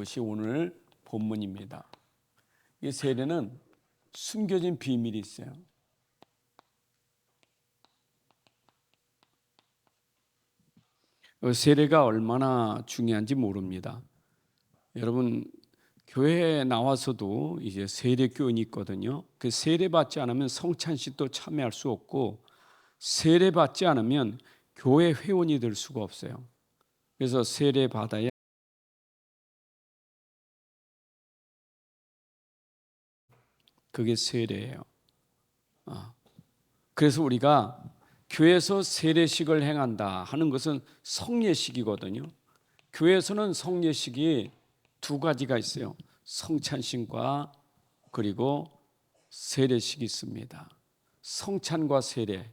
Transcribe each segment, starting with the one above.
것이 오늘 본문입니다. 이 세례는 숨겨진 비밀이 있어요. 세례가 얼마나 중요한지 모릅니다. 여러분 교회에 나와서도 이제 세례 교인이 있거든요. 그 세례 받지 않으면 성찬식도 참여할 수 없고 세례 받지 않으면 교회 회원이 될 수가 없어요. 그래서 세례 받아야 그게 세례예요. 그래서 우리가 교회에서 세례식을 행한다 하는 것은 성례식이거든요. 교회에서는 성례식이 두 가지가 있어요. 성찬식과 그리고 세례식이 있습니다. 성찬과 세례.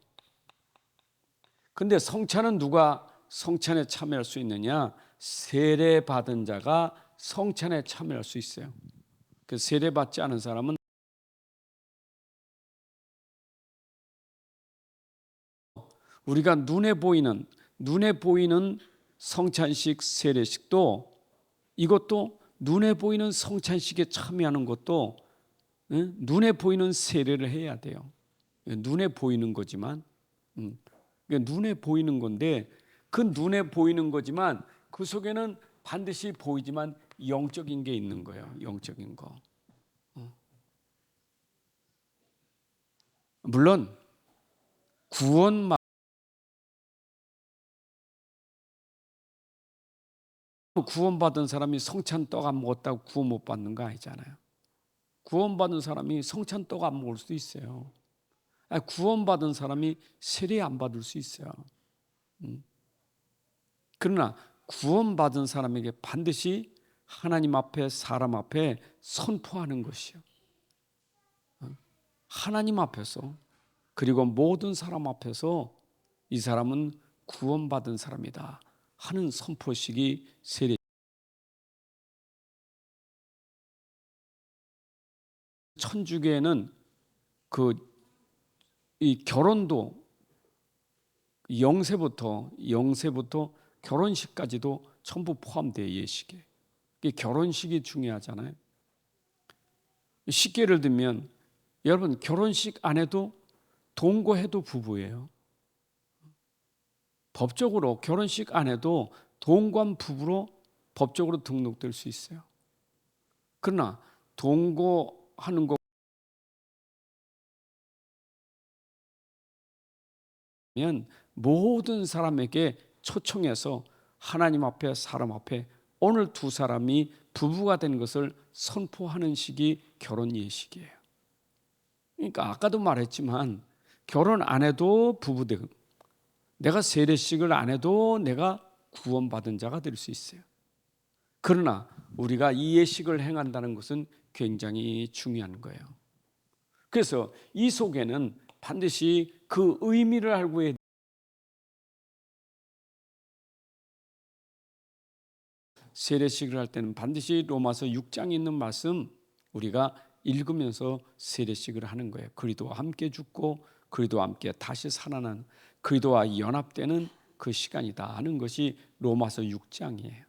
근데 성찬은 누가 성찬에 참여할 수 있느냐? 세례 받은 자가 성찬에 참여할 수 있어요. 그 세례 받지 않은 사람은 우리가 눈에 보이는 성찬식, 세례식도 이것도 눈에 보이는 성찬식에 참여하는 것도 눈에 보이는 세례를 해야 돼요. 눈에 보이는 거지만 눈에 보이는 건데 그 눈에 보이는 거지만 그 속에는 반드시 보이지만 영적인 게 있는 거예요. 영적인 거. 물론 구원받은 사람이 성찬떡 안 먹었다고 구원 못 받는 거 아니잖아요. 구원받은 사람이 성찬떡 안 먹을 수도 있어요. 구원받은 사람이 세례 안 받을 수 있어요. 그러나 구원받은 사람에게 반드시 하나님 앞에 사람 앞에 선포하는 것이요. 하나님 앞에서 그리고 모든 사람 앞에서 이 사람은 구원받은 사람이다 하는 선포식이 세례. 천주교에는 이 결혼도 영세부터 결혼식까지도 전부 포함돼요. 예식에. 결혼식이 중요하잖아요. 쉽게 예를 들면 여러분 결혼식 안 해도 동거해도 부부예요. 법적으로 결혼식 안 해도 동거한 부부로 법적으로 등록될 수 있어요. 그러나 동거하는 거 면 모든 사람에게 초청해서 하나님 앞에 사람 앞에 오늘 두 사람이 부부가 된 것을 선포하는 식이 결혼 예식이에요. 그러니까 아까도 말했지만 결혼 안 해도 부부 되고 내가 세례식을 안 해도 내가 구원받은 자가 될 수 있어요. 그러나 우리가 이 예식을 행한다는 것은 굉장히 중요한 거예요. 그래서 이 속에는 반드시 그 의미를 알고 해야 돼요. 세례식을 할 때는 반드시 로마서 6장에 있는 말씀 우리가 읽으면서 세례식을 하는 거예요. 그리스도와 함께 죽고 그리스도와 함께 다시 살아난 그리스도와 연합되는 그 시간이다 하는 것이 로마서 6장이에요.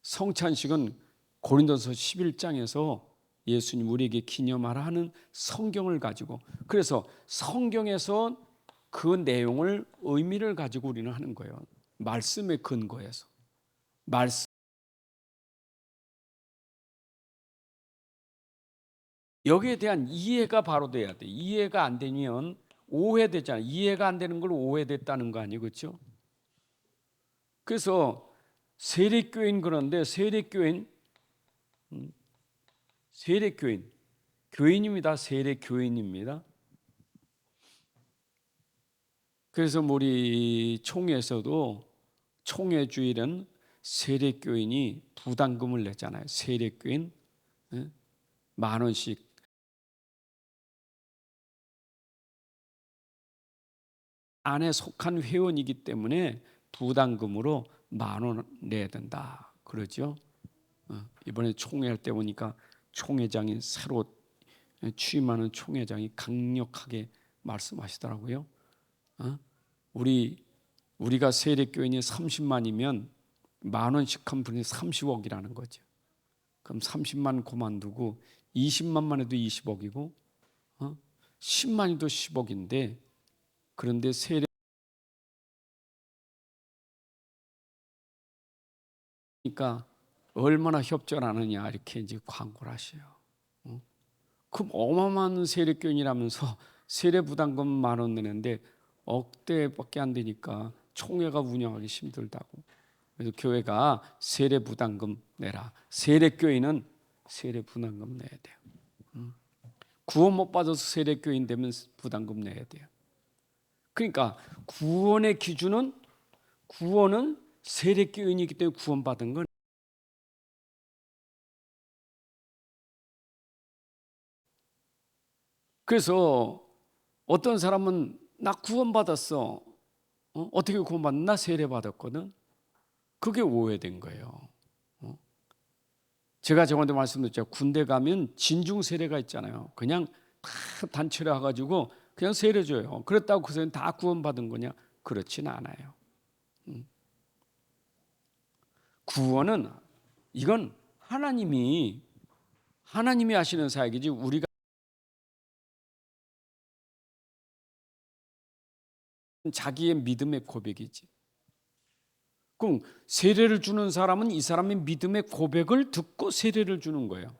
성찬식은 고린도서 11장에서 예수님 우리에게 기념하라 하는 성경을 가지고 그래서 성경에서 그 내용을 의미를 가지고 우리는 하는 거예요. 말씀에 근거해서 여기에 대한 이해가 바로 돼야 돼. 이해가 안 되면 오해되잖아요. 이해가 안 되는 걸 오해됐다는 거 아니에요, 그렇죠? 그래서 세례교인 그런데 세례교인 교인입니다. 세례교인입니다. 그래서 우리 총회에서도 총회주일은 세례교인이 부담금을 내잖아요. 세례교인 10,000원씩 안에 속한 회원이기 때문에 부담금으로 10,000원 내야 된다. 그러죠. 이번에 총회할 때 보니까 총회장이 새로 취임하는 총회장이 강력하게 말씀하시더라고요. 우리가 세례교인이 30만이면 10,000원씩 한 분이 30억이라는 거죠. 그럼 30만 그만두고 20만만 해도 20억이고 10만이도 10억인데, 그런데 세례니까 얼마나 협조하느냐 이렇게 이제 광고를 하셔요. 그럼 어마어마한 세례교인이라면서 세례 부담금 10,000원 내는데 억대밖에 안 되니까 총회가 운영하기 힘들다고. 그래서 교회가 세례 부담금 내라. 세례교인은 세례 부담금 내야 돼요. 구원 못 받아서 세례교인 되면 부담금 내야 돼요. 그러니까 구원의 기준은, 구원은 세례교인이기 때문에 구원받은 건. 그래서 어떤 사람은 나 구원받았어. 어떻게 구원받나? 세례받았거든. 그게 오해된 거예요. 제가 저번에 말씀드렸죠. 군대 가면 진중 세례가 있잖아요. 그냥 다 단체로 와가지고 그냥 세례 줘요. 그랬다고 그 사람 다 구원받은 거냐? 그렇진 않아요. 구원은 이건 하나님이 하시는 사역이지 우리가 자기의 믿음의 고백이지. 그럼 세례를 주는 사람은 이 사람의 믿음의 고백을 듣고 세례를 주는 거예요.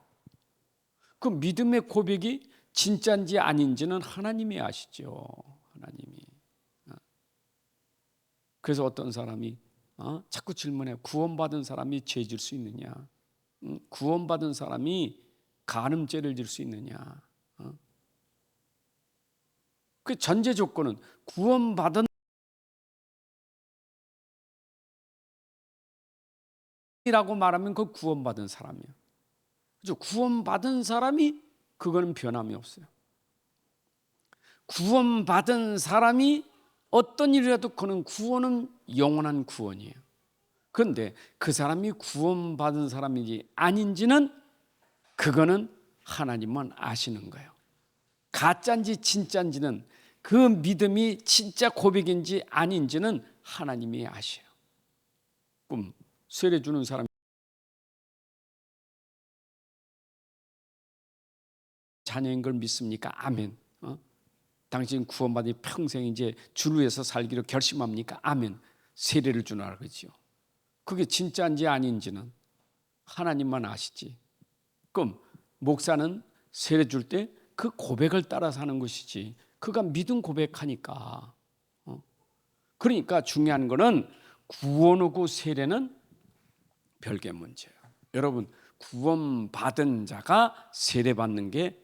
그 믿음의 고백이 진짜인지 아닌지는 하나님이 아시죠. 하나님이. 그래서 어떤 사람이 자꾸 질문해. 구원받은 사람이 죄 질 수 있느냐? 구원받은 사람이 간음죄를 질 수 있느냐? 그 전제 조건은 구원받은 이라고 말하면 그 구원받은 사람이에요. 그죠? 구원받은 사람이 그거는 변함이 없어요. 구원받은 사람이 어떤 일이라도 그는 구원은 영원한 구원이에요. 그런데 그 사람이 구원받은 사람인지 아닌지는 그거는 하나님만 아시는 거예요. 가짜인지 진짜인지는, 그 믿음이 진짜 고백인지 아닌지는 하나님이 아셔요. 그럼 세례 주는 사람 자녀인 걸 믿습니까? 아멘. 당신 구원받으니 평생 이제 주를 위해서 살기로 결심합니까? 아멘. 세례를 주라 그러죠. 그게 진짜인지 아닌지는 하나님만 아시지. 그럼 목사는 세례 줄 때 그 고백을 따라서 하는 것이지, 그가 믿음 고백하니까. 그러니까 중요한 거는 구원하고 세례는 별개 문제예요. 여러분, 구원받은 자가 세례받는 게,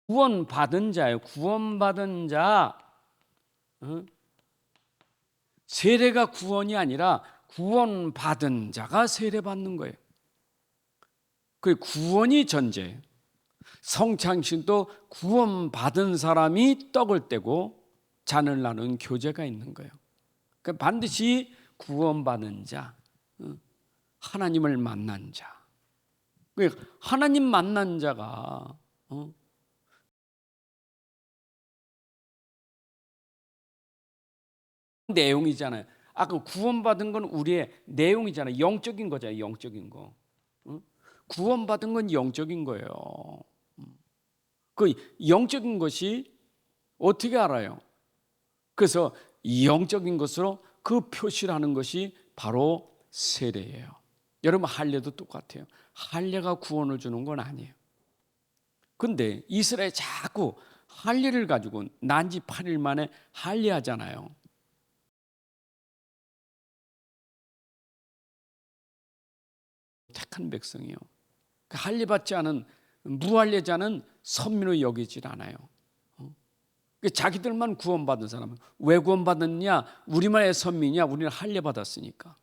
구원받은 자예요. 구원받은 자. 세례가 구원이 아니라 구원받은 자가 세례받는 거예요. 그 구원이 전제예요. 성찬식도 구원받은 사람이 떡을 떼고 잔을 나누는 교제가 있는 거예요. 그러니까 반드시 구원받은 자, 하나님을 만난 자. 하나님 만난 자가 내용이잖아요. 아까 구원받은 건 우리의 내용이잖아요. 영적인 거잖아요. 영적인 거. 구원받은 건 영적인 거예요. 그 영적인 것이 어떻게 알아요? 그래서 영적인 것으로 그 표시를 하는 것이 바로 세례예요. 여러분, 할례도 똑같아요. 할례가 구원을 주는 건 아니에요. 근데 이스라엘 자꾸 할례를 가지고 난 지 8일 만에 할례하잖아요. 택한 백성이요. 할례 받지 않은 무할례자는 선민으로 여기질 않아요. 자기들만 구원받은 사람은 왜 구원받았냐? 우리만의 선민이냐? 우리는 할례 받았으니까.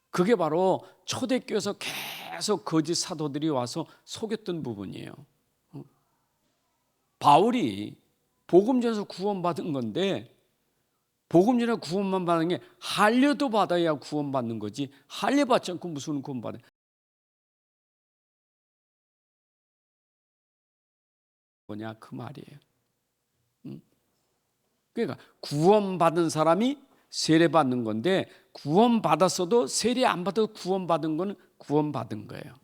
그게 바로 초대교회에서 계속 거짓 사도들이 와서 속였던 부분이에요. 바울이 복음 전에서 구원받은 건데, 복음 전에 구원만 받는 게 할례도 받아야 구원받는 거지, 할례 받지 않고 무슨 구원받아요? 뭐냐 그 말이에요. 그러니까 구원받은 사람이 세례받는 건데 구원받았어도 세례 안 받아도 구원받은 건 구원받은 거예요.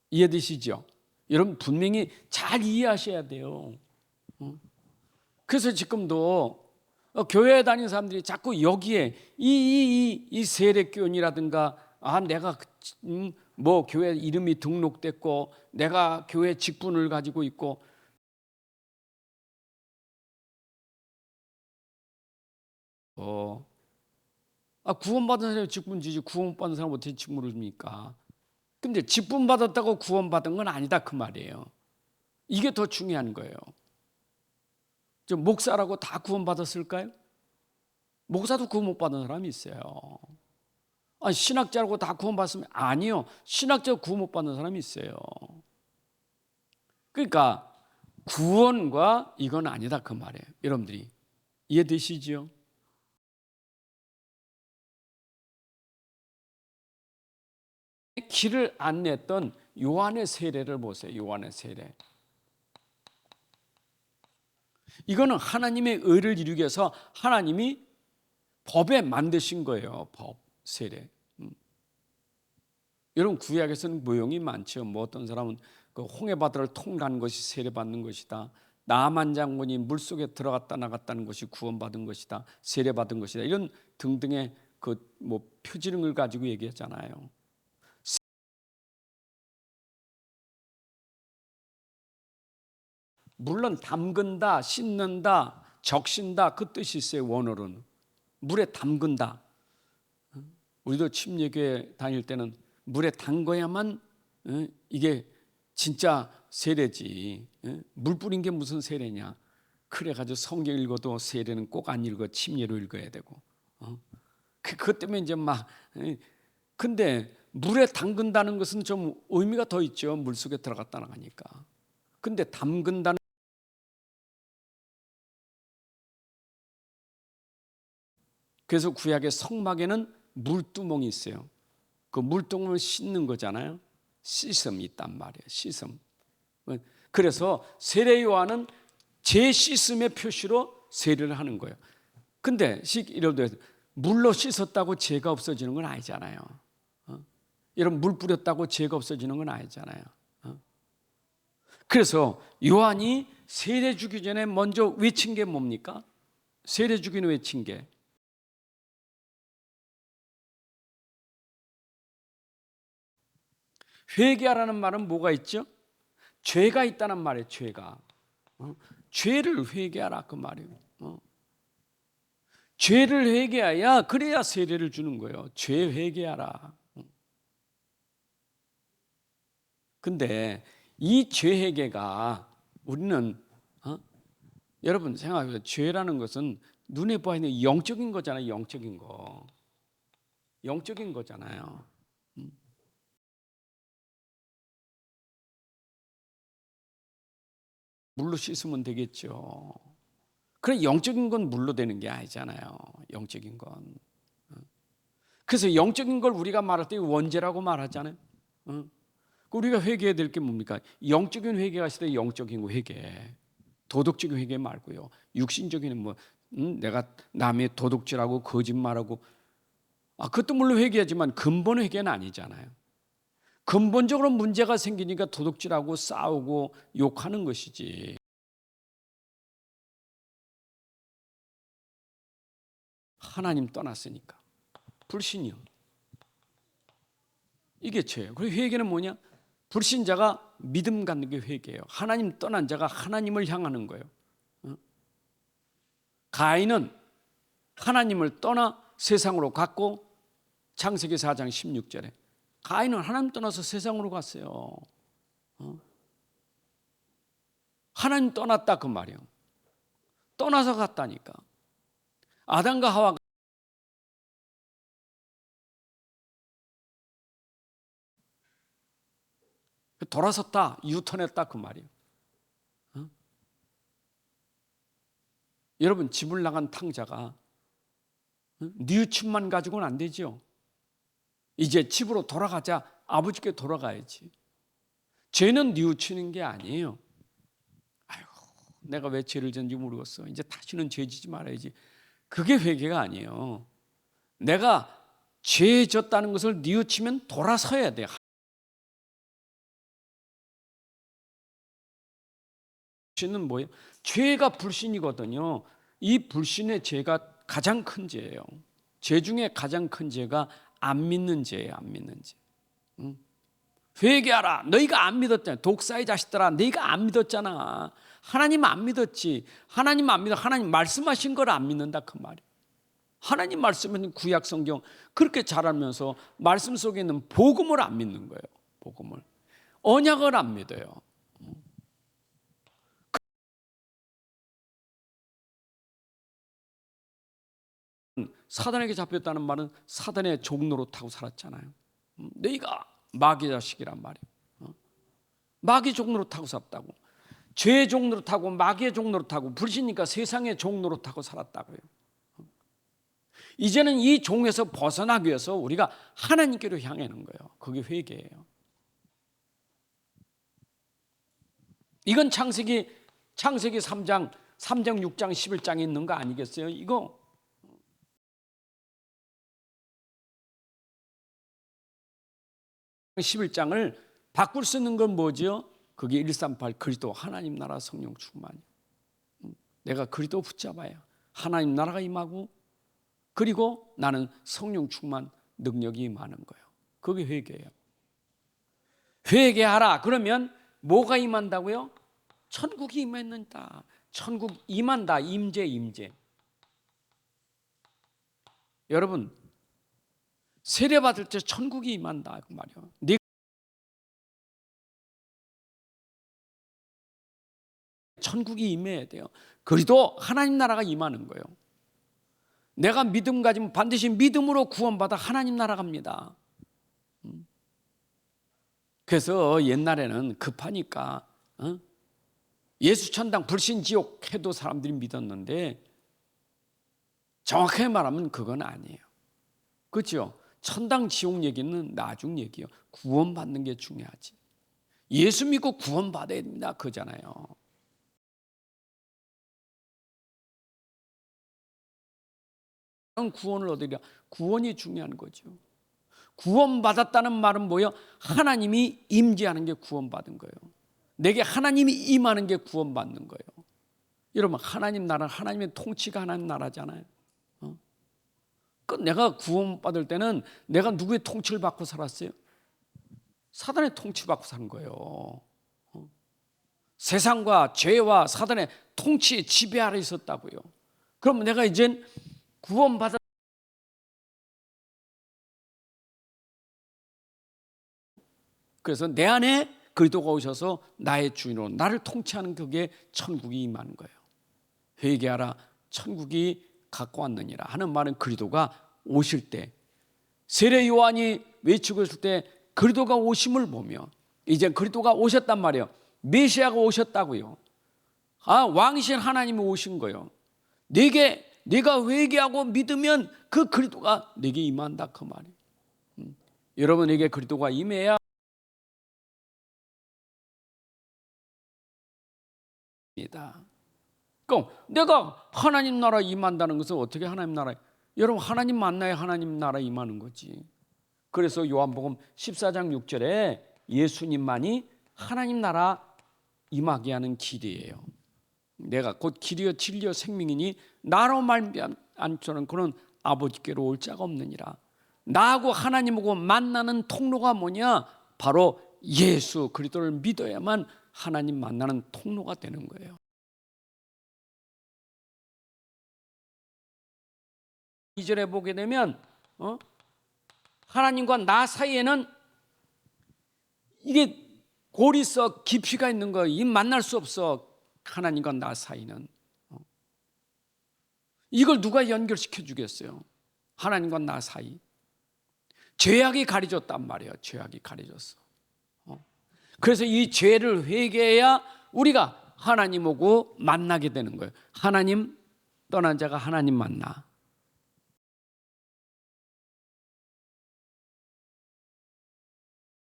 이해되시죠? 여러분 분명히 잘 이해하셔야 돼요. 그래서 지금도 교회에 다니는 사람들이 자꾸 여기에 이 세례교인이라든가 내가 뭐 교회 이름이 등록됐고 내가 교회 직분을 가지고 있고 구원받은 사람이 직분 주지 구원받은 사람 어떻게 직분을 줍니까? 근데 직분 받았다고 구원받은 건 아니다 그 말이에요. 이게 더 중요한 거예요. 목사라고 다 구원받았을까요? 목사도 구원 못 받은 사람이 있어요. 신학자라고 다 구원받았으면 아니요. 신학자 구원 못 받는 사람이 있어요. 그러니까 구원과 이건 아니다 그 말이에요. 여러분들이 이해되시죠? 길을 안냈던 요한의 세례를 보세요. 요한의 세례. 이거는 하나님의 의를 이루기 위해서 하나님이 법에 만드신 거예요. 법, 세례. 여러분 구약에서는 모형이 많죠. 뭐 어떤 사람은 그 홍해바다를 통과한 것이 세례받는 것이다. 나만 장군이 물속에 들어갔다 나갔다는 것이 구원받은 것이다. 세례받은 것이다. 이런 등등의 그 뭐 표지를 가지고 얘기했잖아요. 물론 담근다, 씻는다, 적신다 그 뜻이 있어요. 원어로는 물에 담근다. 우리도 침례교회 다닐 때는 물에 담궈야만 이게 진짜 세례지. 물 뿌린 게 무슨 세례냐. 그래가지고 성경 읽어도 세례는 꼭 안 읽어. 침례로 읽어야 되고. 그것 때문에 이제 막 근데 물에 담근다는 것은 좀 의미가 더 있죠. 물속에 들어갔다 나가니까. 근데 담근다는 그래서 구약의 성막에는 물두멍이 있어요. 그 물두멍을 씻는 거잖아요. 씻음이 있단 말이에요. 씻음. 그래서 세례 요한은 제 씻음의 표시로 세례를 하는 거예요. 근데 이래도 물로 씻었다고 죄가 없어지는 건 아니잖아요. 여러분 물 뿌렸다고 죄가 없어지는 건 아니잖아요. 그래서 요한이 세례 주기 전에 먼저 외친 게 뭡니까? 세례 주기는 외친 게 회개하라는 말은 뭐가 있죠? 죄가 있다는 말이에요. 죄가. 죄를 회개하라 그 말이에요. 죄를 회개해야 그래야 세례를 주는 거예요. 죄 회개하라. 근데 이 죄 회개가 우리는 여러분 생각해보세요. 죄라는 것은 눈에 보이는 영적인 거잖아요. 영적인 거. 영적인 거잖아요. 물로 씻으면 되겠죠. 그래 영적인 건 물로 되는 게 아니잖아요. 영적인 건. 그래서 영적인 걸 우리가 말할 때 원죄라고 말하잖아요. 우리가 회개해야 될 게 뭡니까? 영적인 회개가 있을 영적인 회개. 도덕적인 회개 말고요. 육신적인 뭐 내가 남의 도둑질하고 거짓말하고 그것도 물론 회개하지만 근본 회개는 아니잖아요. 근본적으로 문제가 생기니까 도둑질하고 싸우고 욕하는 것이지. 하나님 떠났으니까. 불신이요. 이게 죄예요. 그리고 회개는 뭐냐? 불신자가 믿음 갖는 게 회개예요. 하나님 떠난 자가 하나님을 향하는 거예요. 가인은 하나님을 떠나 세상으로 갔고 창세기 4장 16절에 가인은 하나님 떠나서 세상으로 갔어요. 하나님 떠났다 그 말이에요. 떠나서 갔다니까. 아담과 하와가 돌아섰다, 유턴했다 그 말이에요. 여러분 집을 나간 탕자가 뉘우침만 가지고는 안 되죠. 이제 집으로 돌아가자. 아버지께 돌아가야지. 죄는 뉘우치는 게 아니에요. 아이고 내가 왜 죄를 졌는지 모르겠어. 이제 다시는 죄 지지 말아야지. 그게 회개가 아니에요. 내가 죄에 졌다는 것을 뉘우치면 돌아서야 돼. 불신은 뭐예요? 죄가 불신이거든요. 이 불신의 죄가 가장 큰 죄예요. 죄 중에 가장 큰 죄가 안 믿는 죄예요. 안 믿는 죄. 회개하라. 너희가 안 믿었잖아. 독사의 자식들아, 너희가 안 믿었잖아. 하나님 안 믿었지. 하나님 안 믿어. 하나님 말씀하신 걸 안 믿는다 그 말이에요. 하나님 말씀은 구약 성경 그렇게 잘 알면서 말씀 속에 있는 복음을 안 믿는 거예요. 복음을. 언약을 안 믿어요. 사단에게 잡혔다는 말은 사단의 종로로 타고 살았잖아요. 너희가 마귀 자식이란 말이에요. 마귀 종로로 타고 살았다고. 죄의 종로로 타고 마귀의 종로로 타고 불신이니까 세상의 종로로 타고 살았다고요. 이제는 이 종에서 벗어나기 위해서 우리가 하나님께로 향하는 거예요. 그게 회개예요. 이건 창세기 3장, 6장, 11장에 있는 거 아니겠어요? 이거 11장을 바꿀 수 있는 건 뭐죠? 그게 138 그리스도 하나님 나라 성령 충만이에요. 내가 그리스도 붙잡아야 하나님 나라가 임하고 그리고 나는 성령 충만 능력이 임하는 거예요. 그게 회개예요. 회개하라. 그러면 뭐가 임한다고요? 천국이 임했는다. 천국 임한다. 임재. 여러분 세례 받을 때 천국이 임한다 그 말이에요. 천국이 임해야 돼요. 그리도 하나님 나라가 임하는 거예요. 내가 믿음 가지면 반드시 믿음으로 구원받아 하나님 나라 갑니다. 그래서 옛날에는 급하니까 예수 천당 불신 지옥 해도 사람들이 믿었는데 정확하게 말하면 그건 아니에요. 그렇죠? 천당 지옥 얘기는 나중 얘기예요. 구원받는 게 중요하지. 예수 믿고 구원받아야 됩니다. 그잖아요. 구원을 얻으려 구원이 중요한 거죠. 구원받았다는 말은 뭐예요? 하나님이 임재하는 게 구원받은 거예요. 내게 하나님이 임하는 게 구원받는 거예요. 여러분 하나님 나라 하나님의 통치가 하나님 나라잖아요. 내가 구원받을 때는 내가 누구의 통치를 받고 살았어요? 사단의 통치받고 산 거예요. 세상과 죄와 사단의 통치 지배 아래 있었다고요. 그럼 내가 이젠 구원받아 그래서 내 안에 그리스도가 오셔서 나의 주인으로 나를 통치하는 그게 천국이 임하는 거예요. 회개하라 천국이 갖고 왔느니라 하는 말은 그리스도가 오실 때 세례 요한이 외치고 있을 때 그리스도가 오심을 보며 이제 그리스도가 오셨단 말이에요. 메시아가 오셨다고요. 왕이신 하나님이 오신 거예요. 내가 회개하고 믿으면 그 그리스도가 내게 임한다 그 말이에요. 여러분에게 그리스도가 임해야 그럼 내가 하나님 나라 임한다는 것은 어떻게 하나님 나라? 여러분 하나님 만나야 하나님 나라 임하는 거지. 그래서 요한복음 14장 6절에 예수님만이 하나님 나라 임하게 하는 길이에요. 내가 곧 길이요 진리요 생명이니 나로 말미암지 않고는 그는 아버지께로 올 자가 없느니라. 나하고 하나님하고 만나는 통로가 뭐냐? 바로 예수 그리스도를 믿어야만 하나님 만나는 통로가 되는 거예요. 2절에 보게 되면 하나님과 나 사이에는 이게 골이 써 깊이가 있는 거예요. 이 만날 수 없어. 하나님과 나 사이는 이걸 누가 연결시켜 주겠어요? 하나님과 나 사이. 죄악이 가려졌단 말이에요. 죄악이 가려졌어. 그래서 이 죄를 회개해야 우리가 하나님하고 만나게 되는 거예요. 하나님 떠난 자가 하나님 만나.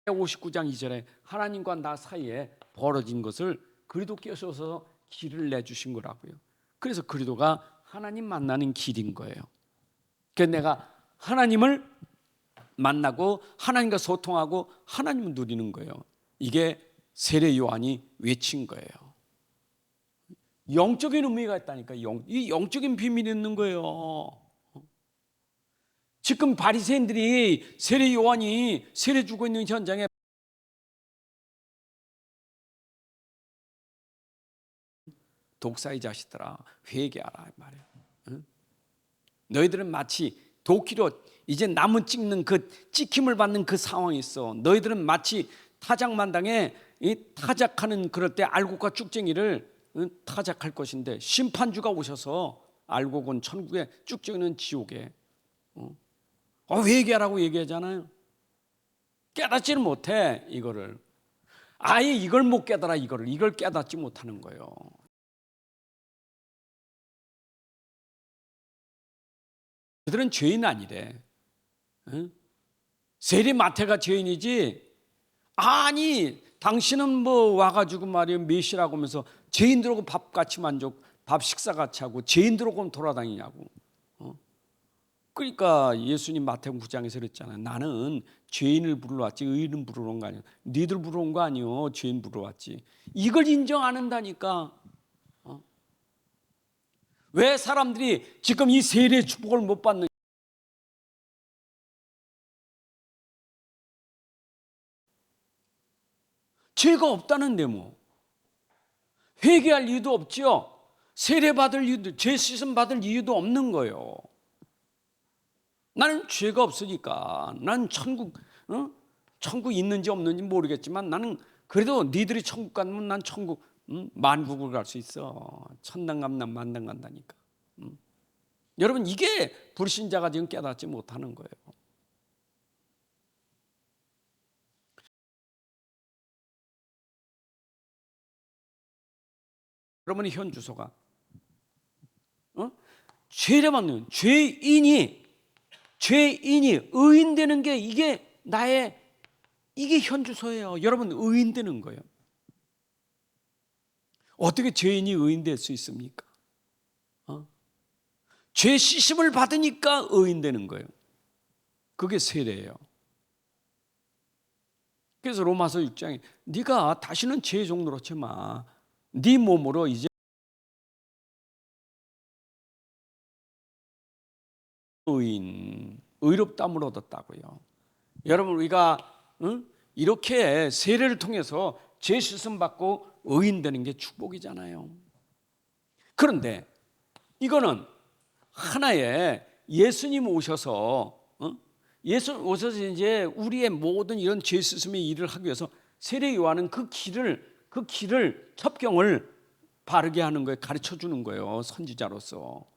오 59장 2절에 하나님과 나 사이에 벌어진 것을 그리스도께서 길을 내주신 거라고요. 그래서 그리스도가 하나님 만나는 길인 거예요. 그래서 내가 하나님을 만나고 하나님과 소통하고 하나님을 누리는 거예요. 이게 세례 요한이 외친 거예요. 영적인 의미가 있다니까. 이 영적인 비밀이 있는 거예요. 지금 바리새인들이 세례 요한이 세례 주고 있는 현장에 독사의 자식들아 회개하라 말이에요. 응? 너희들은 마치 도끼로 이제 나무 찍는 그 찍힘을 받는 그 상황이 있어. 너희들은 마치 타작만당에 타작하는 그럴 때 알곡과 쭉쟁이를 타작할 것인데 심판주가 오셔서 알곡은 천국에 쭉쟁이는 지옥에 회개하라고 얘기하잖아요. 깨닫지는 못해. 이거를 아예 이걸 못 깨달아. 이걸 깨닫지 못하는 거예요. 그들은 죄인 아니래. 세리 마태가 죄인이지. 아니 당신은 뭐 와가지고 말이야 메시라고 하면서 죄인들하고 밥 식사 같이 하고 죄인들하고 돌아다니냐고. 그러니까 예수님 마태복음 9장에서 그랬잖아요. 나는 죄인을 부르러 왔지 의인을 부르러 온 거 아니야. 니들 부르러 온 거 아니요. 죄인 부르러 왔지. 이걸 인정 안 한다니까. 왜 사람들이 지금 이 세례의 축복을 못 받는? 죄가 없다는데 뭐 회개할 이유도 없죠. 세례 받을 이유도, 죄 씻음 받을 이유도 없는 거예요. 나는 죄가 없으니까. 난 천국 있는지 없는지 모르겠지만 나는 그래도 니들이 천국 가면 난 천국 만국을 갈 수 있어. 천당 가면 난 만당 간다니까. 여러분 이게 불신자가 지금 깨닫지 못하는 거예요. 여러분의 현 주소가 죄를 받는 죄인이 의인 되는 게 이게 현 주소예요. 여러분 의인 되는 거예요. 어떻게 죄인이 의인 될 수 있습니까? 죄 씻음을 받으니까 의인 되는 거예요. 그게 세례예요. 그래서 로마서 6장에 네가 다시는 죄의 종 노릇하지 마. 네 몸으로 이제 의롭다함을 얻었다고요. 여러분 우리가 이렇게 세례를 통해서 죄 씻음 받고 의인 되는 게 축복이잖아요. 그런데 이거는 하나의 예수님 오셔서 이제 우리의 모든 이런 죄 씻음의 일을 하기 위해서 세례 요한은 그 길을 첩경을 바르게 하는 거예요. 가르쳐 주는 거예요. 선지자로서.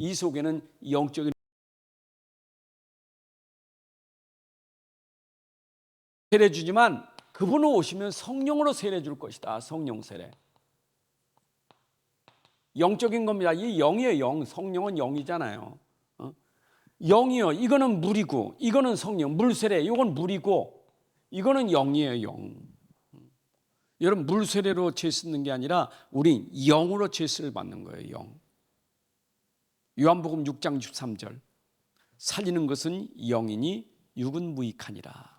이 속에는 영적인 세례 주지만 그분은 오시면 성령으로 세례 줄 것이다. 성령 세례. 영적인 겁니다. 이 영이에요. 영. 성령은 영이잖아요. 영이요. 이거는 물이고 이거는 성령. 물 세례. 이건 물이고 이거는 영이에요. 영. 여러분 물 세례로 죄 씻는 게 아니라 우린 영으로 죄를 받는 거예요. 영. 요한복음 6장 13절. 살리는 것은 영이니 육은 무익하니라.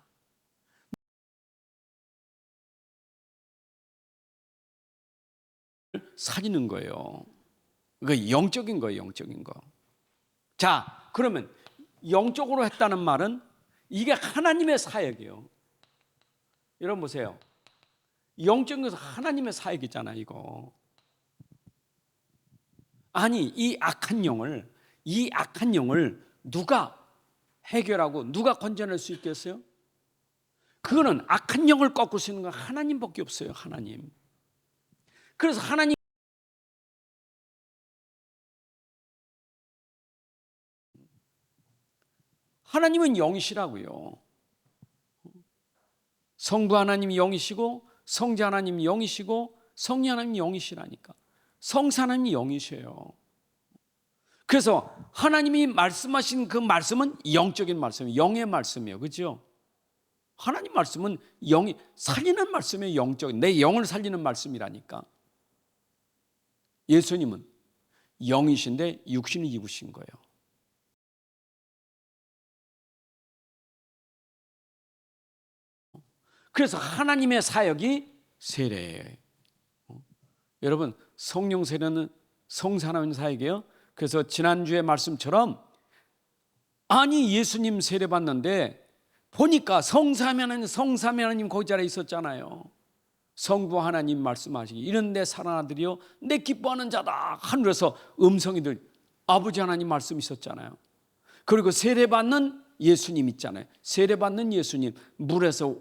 살리는 거예요. 그 영적인 거예요. 영적인 거. 자, 그러면 영적으로 했다는 말은 이게 하나님의 사역이에요. 여러분 보세요. 영적인 것은 하나님의 사역이잖아 이거. 아니 이 악한 영을 누가 해결하고 누가 건져낼 수 있겠어요? 그거는 악한 영을 꺾을 수 있는 건 하나님밖에 없어요. 하나님. 그래서 하나님은 영이시라고요. 성부 하나님이 영이시고 성자 하나님이 영이시고 성령 하나님이 영이시라니까. 성사 하나님이 영이셔요. 그래서 하나님이 말씀하신 그 말씀은 영적인 말씀이에요. 영의 말씀이에요. 그렇죠? 하나님 말씀은 영이 살리는 말씀이에요. 영적인. 내 영을 살리는 말씀이라니까. 예수님은 영이신데 육신을 입으신 거예요. 그래서 하나님의 사역이 세례예요. 여러분, 성령 세례는 성사하는 사역이에요. 그래서 지난주의 말씀처럼 아니 예수님 세례 받는데 보니까 성삼위 하나님 거기 자리에 있었잖아요. 성부 하나님 말씀하시기 이런 내 사랑하는 아들이요 내 기뻐하는 자다 하늘에서 음성이 들 아버지 하나님 말씀 있었잖아요. 그리고 세례 받는 예수님 있잖아요. 세례 받는 예수님 물에서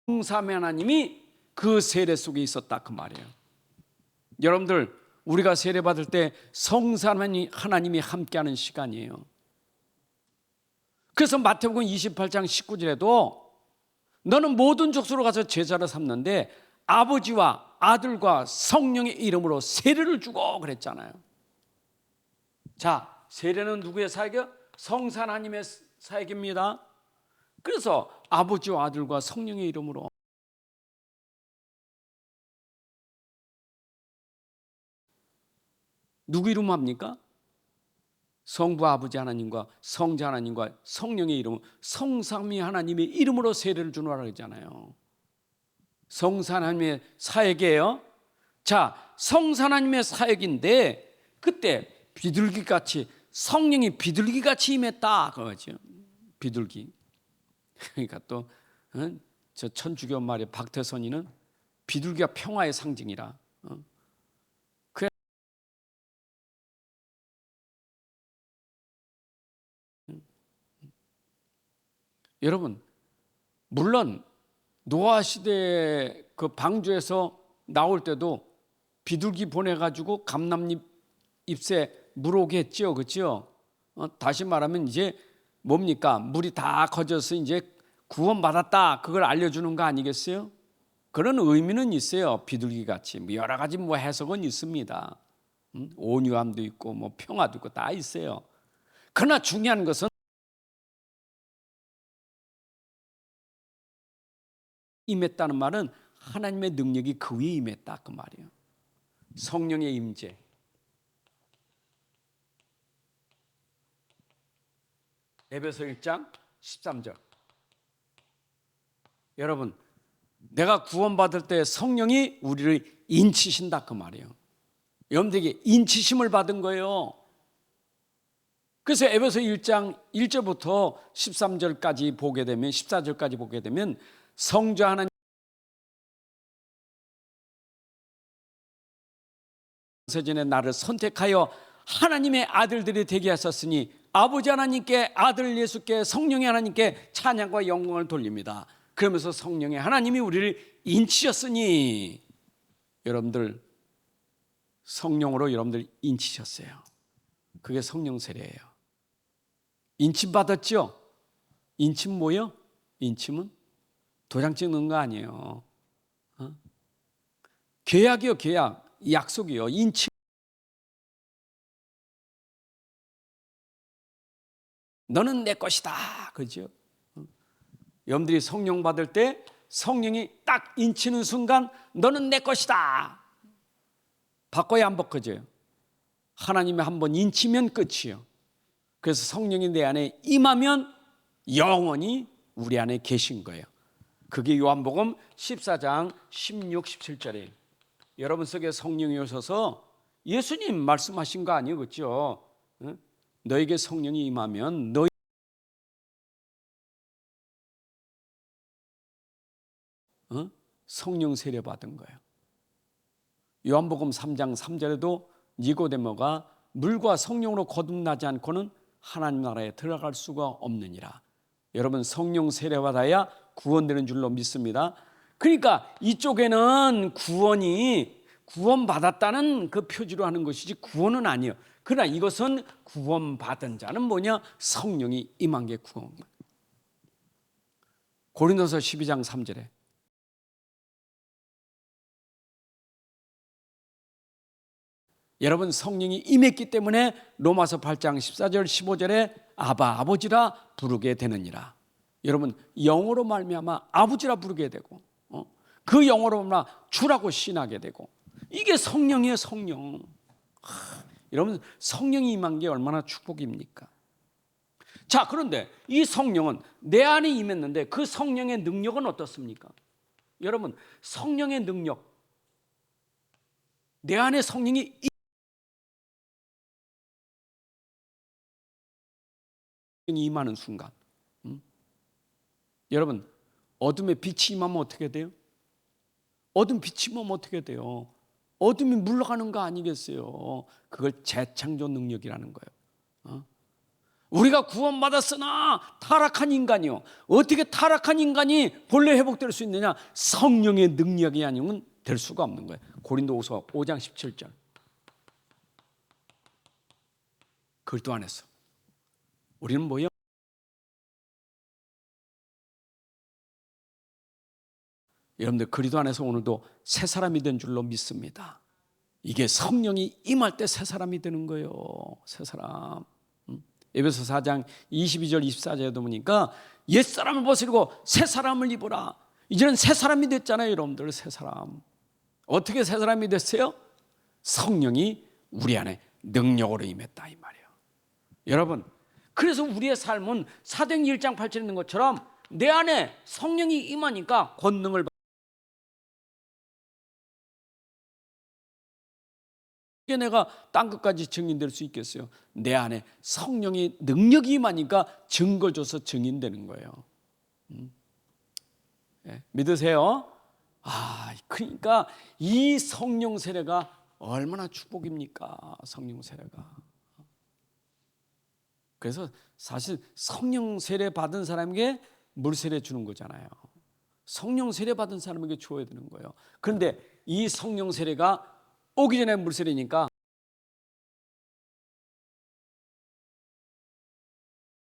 성삼위 하나님이 그 세례 속에 있었다 그 말이에요. 여러분들 우리가 세례 받을 때 성삼위 하나님이 함께하는 시간이에요. 그래서 마태복음 28장 19절에도 너는 모든 족속으로 가서 제자를 삼는데 아버지와 아들과 성령의 이름으로 세례를 주고 그랬잖아요. 자, 세례는 누구의 사역이요? 성삼 하나님의 사역입니다. 그래서 아버지와 아들과 성령의 이름으로 누구 이름 합니까? 성부 아버지 하나님과 성자 하나님과 성령의 이름, 성삼위 하나님의 이름으로 세례를 주노라 그러잖아요. 성삼 하나님의 사역이에요. 자, 성삼 하나님의 사역인데 그때 비둘기같이 성령이 비둘기같이 임했다 그거죠. 비둘기. 그러니까 또 저 천주교 말에 박태선이는 비둘기가 평화의 상징이라. 여러분, 물론 노아 시대 그 방주에서 나올 때도 비둘기 보내가지고 감람잎 잎새 물 오게 했죠, 그렇죠? 다시 말하면 이제 뭡니까? 물이 다 커져서 이제 구원받았다 그걸 알려주는 거 아니겠어요? 그런 의미는 있어요. 비둘기 같이 여러 가지 뭐 해석은 있습니다. 온유함도 있고 뭐 평화도 있고 다 있어요. 그러나 중요한 것은 임했다는 말은 하나님의 능력이 그 위에 임했다 그 말이에요. 성령의 임재. 에베소 1장 13절. 여러분, 내가 구원받을 때 성령이 우리를 인치신다 그 말이에요. 여러분들에게 인치심을 받은 거예요. 그래서 에베소 1장 1절부터 13절까지 보게 되면 14절까지 보게 되면 성자 하나님 전에 나를 선택하여 하나님의 아들들이 되게 하셨으니 아버지 하나님께 아들 예수께 성령의 하나님께 찬양과 영광을 돌립니다. 그러면서 성령의 하나님이 우리를 인치셨으니 여러분들 성령으로 여러분들 인치셨어요. 그게 성령 세례예요. 인침 받았죠? 인침 뭐요? 인침은 도장 찍는 거 아니에요. 계약이요, 계약. 약속이요. 인침. 너는 내 것이다. 그죠? 여러분들이 성령 받을 때 성령이 딱 인치는 순간 너는 내 것이다. 바꿔야 안 바꿔져요. 하나님이 한번 인치면 끝이에요. 그래서 성령이 내 안에 임하면 영원히 우리 안에 계신 거예요. 그게 요한복음 14장 16, 17절이에요. 여러분 속에 성령이 오셔서 예수님 말씀하신 거 아니에요, 그렇죠? 너에게 성령이 임하면 너희 성령 세례 받은 거예요. 요한복음 3장 3절에도 니고데모가 물과 성령으로 거듭나지 않고는 하나님 나라에 들어갈 수가 없느니라. 여러분 성령 세례 받아야 구원되는 줄로 믿습니다. 그러니까 이쪽에는 구원받았다는 그 표지로 하는 것이지 구원은 아니에요. 그러나 이것은 구원받은 자는 뭐냐? 성령이 임한 게 구원. 고린도서 12장 3절에 여러분 성령이 임했기 때문에 로마서 8장 14절 15절에 아바 아버지라 부르게 되느니라. 여러분 영어로 말미암아 아버지라 부르게 되고 그 영어로 보면 주라고 신하게 되고, 이게 성령이에요. 성령. 여러분, 성령이 임한 게 얼마나 축복입니까? 자, 그런데 이 성령은 내 안에 임했는데 그 성령의 능력은 어떻습니까? 여러분, 성령의 능력, 내 안에 성령이 임하는 순간, 여러분, 어둠에 빛이 임하면 어떻게 돼요? 어둠 빛이 임하면 어떻게 돼요? 어둠이 물러가는 거 아니겠어요? 그걸 재창조 능력이라는 거예요. 우리가 구원받았으나 타락한 인간이요, 어떻게 타락한 인간이 본래 회복될 수 있느냐? 성령의 능력이 아니면 될 수가 없는 거예요. 고린도후서 5장 17절. 그리스도 안에서 우리는 뭐예요? 여러분들, 그리스도 안에서 오늘도 새 사람이 된 줄로 믿습니다. 이게 성령이 임할 때 새 사람이 되는 거예요. 새 사람. 에베소 4장 22절 24절에도 보니까 옛사람을 벗으리고 새 사람을 입어라. 이제는 새 사람이 됐잖아요. 여러분들, 새 사람. 어떻게 새 사람이 됐어요? 성령이 우리 안에 능력으로 임했다, 이 말이에요. 여러분, 그래서 우리의 삶은 사도행전 1장 8절에 있는 것처럼 내 안에 성령이 임하니까 권능을, 이게 내가 땅 끝까지 증인될 수 있겠어요? 내 안에 성령의 능력이 임하니까 증거 줘서 증인되는 거예요. 네, 믿으세요? 그러니까 이 성령 세례가 얼마나 축복입니까? 성령 세례가. 그래서 사실 성령 세례 받은 사람에게 물 세례 주는 거잖아요. 성령 세례 받은 사람에게 줘야 되는 거예요. 그런데 이 성령 세례가 오기 전에 물 세례니까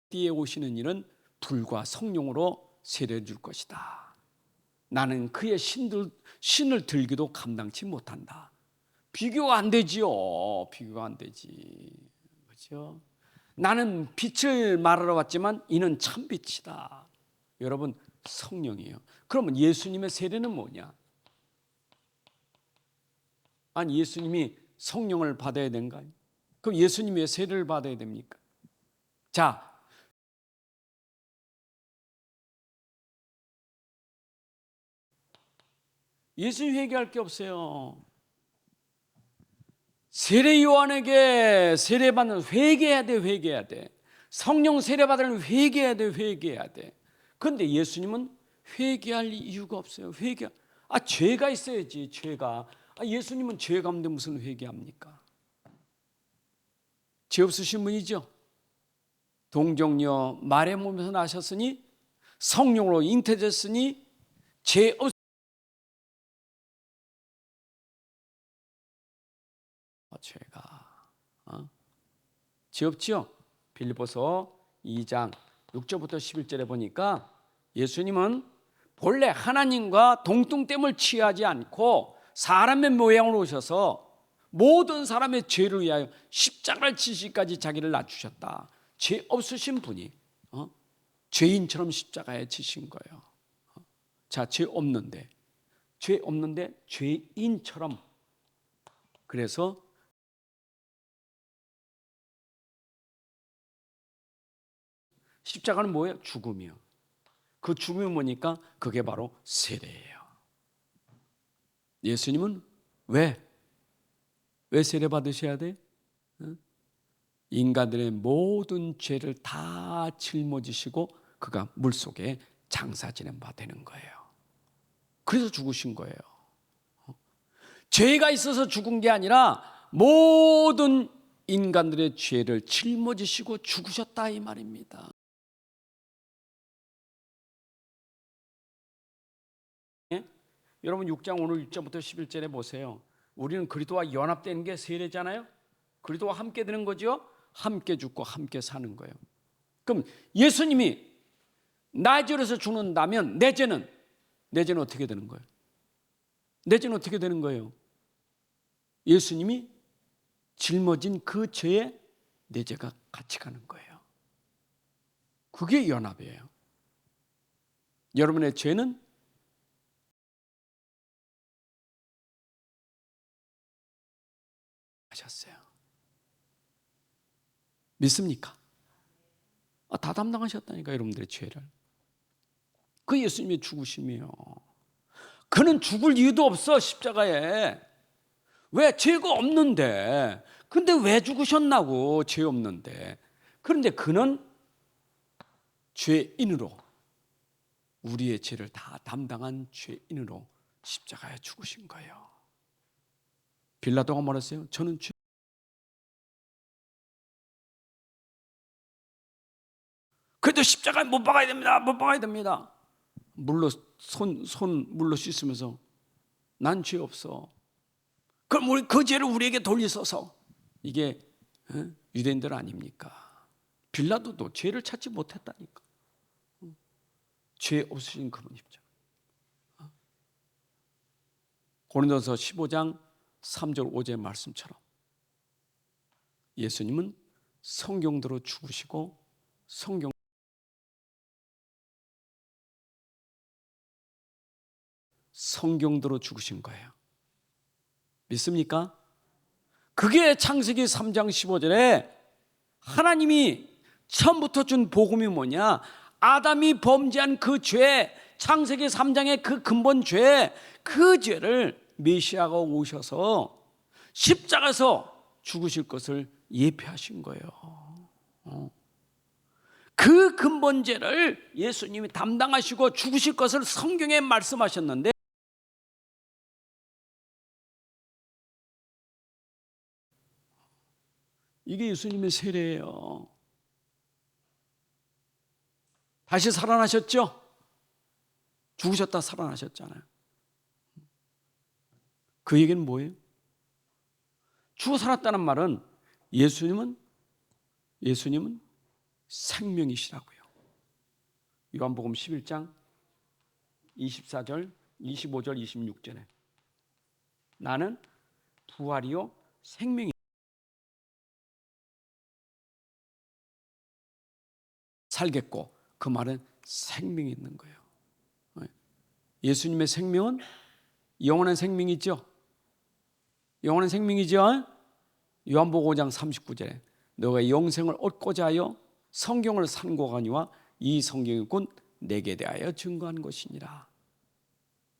뒤에 오시는 이는 불과 성령으로 세례 줄 것이다. 나는 그의 신을 들기도 감당치 못한다. 비교가 안 되지요. 비교가 안 되지. 그렇죠? 나는 빛을 말하러 왔지만 이는 참 빛이다. 여러분, 성령이에요. 그러면 예수님의 세례는 뭐냐? 아니, 예수님이 성령을 받아야 되는가요? 그럼 예수님이 왜 세례를 받아야 됩니까? 자, 예수님 회개할 게 없어요. 세례 요한에게 세례받는, 회개해야 돼, 회개해야 돼. 성령 세례받으려면 회개해야 돼, 회개해야 돼. 그런데 예수님은 회개할 이유가 없어요. 죄가 있어야지, 죄가. 예수님은 죄가 없는데 무슨 회개합니까? 죄 없으신 분이죠. 동정녀 말의 몸에서 나셨으니 성령으로 잉태됐으니 죄 없. 죄가 죄 없지요. 빌립보서 2장 6절부터 11절에 보니까 예수님은 본래 하나님과 동등됨을 취하지 않고 사람의 모양으로 오셔서 모든 사람의 죄를 위하여 십자가를 지시기까지 자기를 낮추셨다. 죄 없으신 분이 죄인처럼 십자가에 지신 거예요. 자, 죄 없는데 죄인처럼. 그래서 십자가는 뭐예요? 죽음이요. 그 죽음이 뭐니까 그게 바로 세례예요. 예수님은 왜 세례 받으셔야 돼? 인간들의 모든 죄를 다 짊어지시고 그가 물속에 장사 지낸 바 되는 거예요. 그래서 죽으신 거예요. 죄가 있어서 죽은 게 아니라 모든 인간들의 죄를 짊어지시고 죽으셨다, 이 말입니다. 여러분, 6장 오늘 6절부터 11절에 보세요. 우리는 그리스도와 연합되는 게 세례잖아요. 그리스도와 함께 되는 거죠. 함께 죽고 함께 사는 거예요. 그럼 예수님이 나절에서 죽는다면 내 죄는 어떻게 되는 거예요? 내 죄는 어떻게 되는 거예요? 예수님이 짊어진 그 죄에 내 죄가 같이 가는 거예요. 그게 연합이에요. 여러분의 죄는 믿습니까? 다 담당하셨다니까, 여러분들의 죄를. 그 예수님의 죽으심이요. 그는 죽을 이유도 없어, 십자가에. 왜? 죄가 없는데. 근데 왜 죽으셨나고, 죄 없는데. 그런데 그는 죄인으로, 우리의 죄를 다 담당한 죄인으로 십자가에 죽으신 거예요. 빌라도가 말했어요. 저는 그래도 십자가에 못 박아야 됩니다. 못 박아야 됩니다. 물로 물로 씻으면서 난 죄 없어. 그럼 우리 그 죄를 우리에게 돌리소서. 이게 유대인들 아닙니까? 빌라도도 죄를 찾지 못했다니까. 죄 없으신 그분이죠. 고린도서 15장 3절 5절 말씀처럼 예수님은 성경대로 죽으시고 성경대로 죽으신 거예요. 믿습니까? 그게 창세기 3장 15절에 하나님이 처음부터 준 복음이 뭐냐? 아담이 범죄한 그 죄, 창세기 3장의 그 근본 죄, 그 죄를 메시아가 오셔서 십자가에서 죽으실 것을 예표하신 거예요. 그 근본 죄를 예수님이 담당하시고 죽으실 것을 성경에 말씀하셨는데, 이게 예수님의 세례예요. 다시 살아나셨죠? 죽으셨다 살아나셨잖아요. 그 얘기는 뭐예요? 죽어 살았다는 말은 예수님은 생명이시라고요. 요한복음 11장 24절, 25절, 26절에 나는 부활이요 생명이 살겠고, 그 말은 생명이 있는 거예요. 예수님의 생명은 영원한 생명이죠. 영원한 생명이죠. 요한복음 5장 39절에 너가 영생을 얻고자 하여 성경을 산고하니와 이 성경이 곧 내게 대하여 증거한 것이니라.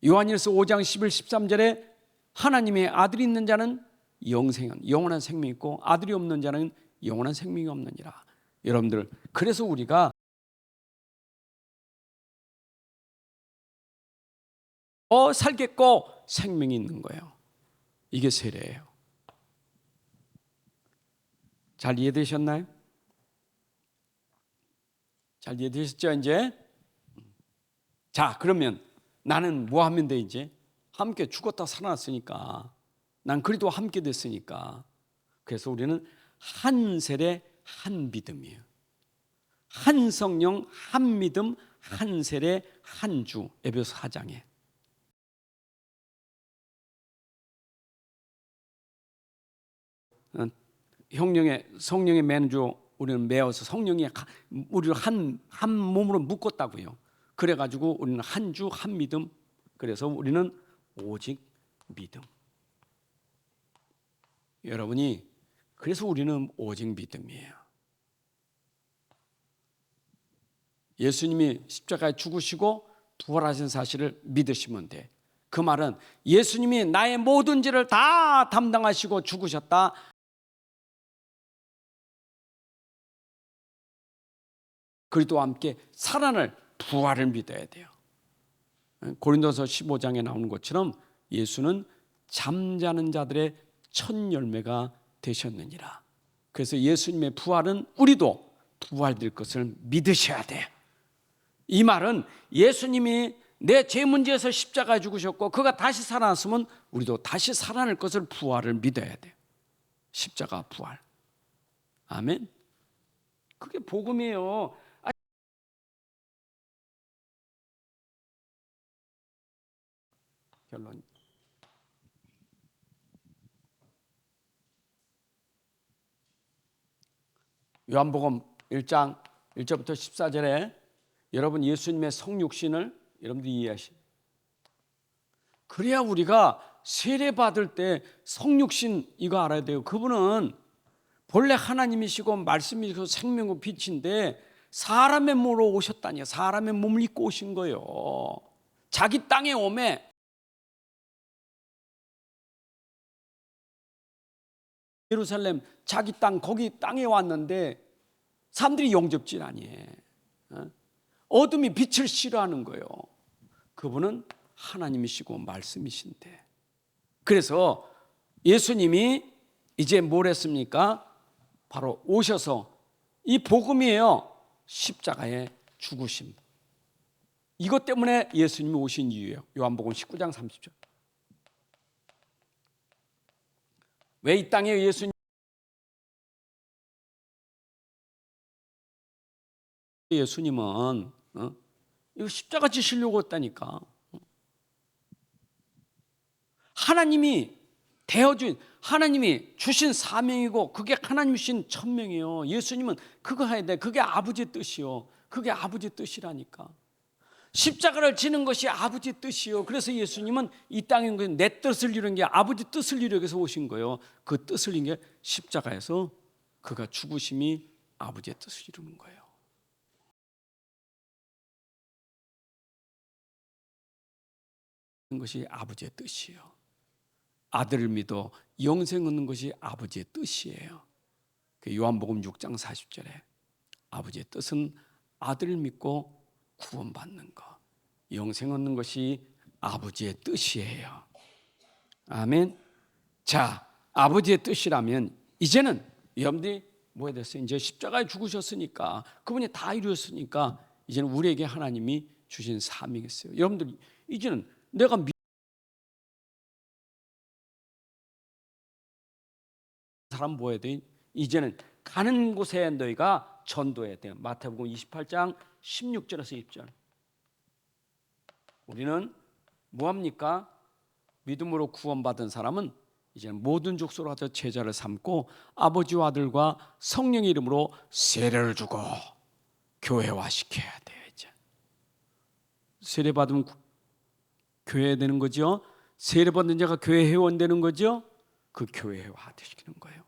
요한일서 5장 11, 13절에 하나님의 아들이 있는 자는 영원한 생명이 있고 아들이 없는 자는 영원한 생명이 없느니라. 여러분들, 그래서 우리가 살겠고 생명이 있는 거예요. 이게 세례예요. 잘 이해되셨나요? 잘 이해되셨죠? 이제 자, 그러면 나는 뭐 하면 돼? 이제 함께 죽었다 살아났으니까, 난 그리스도와 함께 됐으니까, 그래서 우리는 한 세례 한 믿음이에요. 한 성령 한 믿음 한 세례 한 주. 에베소 4장에 성령의 맨주 우리는 매어서 성령이 우리를 한 몸으로 묶었다고요. 그래가지고 우리는 한 주 한 믿음. 그래서 우리는 오직 믿음. 여러분이 그래서 우리는 오직 믿음이에요. 예수님이 십자가에 죽으시고 부활하신 사실을 믿으시면 돼. 그 말은 예수님이 나의 모든 죄를 다 담당하시고 죽으셨다. 그리스도와 함께 살아날 부활을 믿어야 돼요. 고린도서 15장에 나오는 것처럼 예수는 잠자는 자들의 첫 열매가 되셨느니라. 그래서 예수님의 부활은 우리도 부활될 것을 믿으셔야 돼요. 이 말은 예수님이 내 죄 문제에서 십자가에 죽으셨고 그가 다시 살아났으면 우리도 다시 살아날 것을 부활을 믿어야 돼요. 십자가 부활. 아멘. 그게 복음이에요. 결론. 요한복음 1장 1절부터 14절에 여러분 예수님의 성육신을 여러분들이 이해하시. 그래야 우리가 세례 받을 때 성육신 이거 알아야 돼요. 그분은 본래 하나님이시고 말씀이시고 생명의 빛인데 사람의 몸으로 오셨다니요. 사람의 몸을 입고 오신 거예요. 자기 땅에 오매 예루살렘 자기 땅 거기 땅에 왔는데 사람들이 영접질 아니에요. 어둠이 빛을 싫어하는 거예요. 그분은 하나님이시고 말씀이신데, 그래서 예수님이 이제 뭘 했습니까? 바로 오셔서 이 복음이에요. 십자가의 죽으심. 이것 때문에 예수님이 오신 이유예요. 요한복음 19장 30절. 왜 이 땅에 예수님은 이거 십자가 지시려고 했다니까. 하나님이 대어준, 하나님이 주신 사명이고 그게 하나님 주신 천명이에요. 예수님은 그거 해야 돼. 그게 아버지의 뜻이요. 그게 아버지의 뜻이라니까. 십자가를 지는 것이 아버지의 뜻이요. 그래서 예수님은 이 땅에 내 뜻을 이루는 게 아버지 뜻을 이루기 위해서 오신 거예요. 그 뜻을 이룬 게 십자가에서 그가 죽으심이 아버지의 뜻을 이루는 거예요. 것이 아버지의 뜻이에요. 아들을 믿어 영생 얻는 것이 아버지의 뜻이에요. 요한복음 6장 40절에 아버지의 뜻은 아들을 믿고 구원받는 것, 영생 얻는 것이 아버지의 뜻이에요. 아멘. 자, 아버지의 뜻이라면 이제는 여러분들이 뭐가 됐어요? 이제 십자가에 죽으셨으니까, 그분이 다 이루었으니까 이제는 우리에게 하나님이 주신 사명이 있어요. 여러분들 이제는 내가 사람 뭐 해야 돼? 이제는 가는 곳에 너희가 전도해야 돼요. 마태복음 28장 16절에서 20절. 우리는 뭐합니까? 믿음으로 구원받은 사람은 이제 모든 족속으로 가서 제자를 삼고 아버지와 아들과 성령의 이름으로 세례를 주고 교회화시켜야 돼요. 이제 세례 받으면 교회 되는 거죠. 세례 받는 자가 교회 회원 되는 거죠. 그 교회화 시키는 거예요.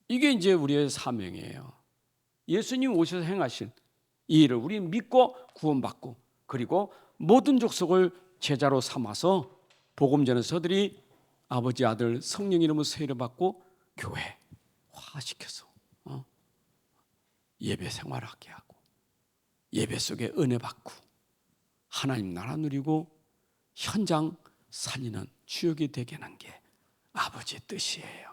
이게 이제 우리의 사명이에요. 예수님 오셔서 행하신 이 일을 우리 믿고 구원받고, 그리고 모든 족속을 제자로 삼아서 복음 전하는 서들이 아버지 아들 성령 이름으로 세례를 받고 교회화시켜서 예배 생활하게 하고 예배 속에 은혜 받고 하나님 나라 누리고 현장 살리는 주역이 되게 하는 게 아버지의 뜻이에요.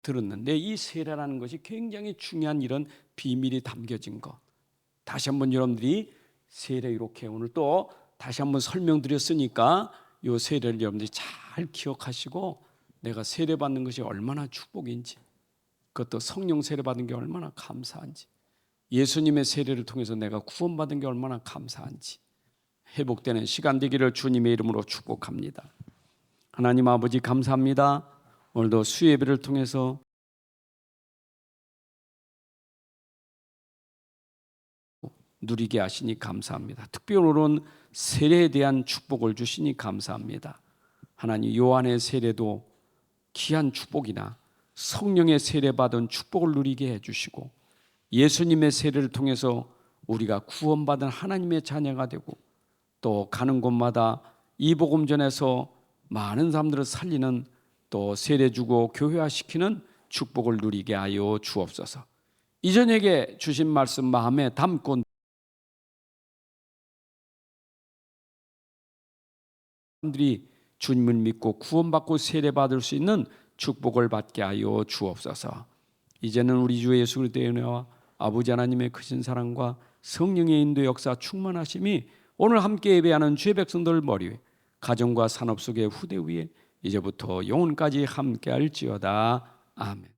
들었는데 이 세례라는 것이 굉장히 중요한 이런 비밀이 담겨진 것, 다시 한번 여러분들이 세례 이렇게 오늘 또 다시 한번 설명드렸으니까 이 세례를 여러분들이 잘 기억하시고, 내가 세례 받는 것이 얼마나 축복인지, 그것도 성령 세례 받은 게 얼마나 감사한지, 예수님의 세례를 통해서 내가 구원받은 게 얼마나 감사한지 회복되는 시간 되기를 주님의 이름으로 축복합니다. 하나님 아버지 감사합니다. 오늘도 수예배를 통해서 누리게 하시니 감사합니다. 특별히 오늘은 세례에 대한 축복을 주시니 감사합니다. 하나님 요한의 세례도 귀한 축복이나 성령의 세례 받은 축복을 누리게 해주시고, 예수님의 세례를 통해서 우리가 구원받은 하나님의 자녀가 되고, 또 가는 곳마다 이 복음 전해서 많은 사람들을 살리는, 또 세례 주고 교회화시키는 축복을 누리게 하여 주옵소서. 이 저녁에 주신 말씀 마음에 담고 사람들이 주님을 믿고 구원받고 세례받을 수 있는 축복을 받게 하여 주옵소서. 이제는 우리 주 예수 그리스도의 은혜와 아버지 하나님의 크신 사랑과 성령의 인도 역사 충만하심이 오늘 함께 예배하는 주의 백성들 머리 위에, 가정과 산업 속의 후대 위에 이제부터 영혼까지 함께 할지어다. 아멘.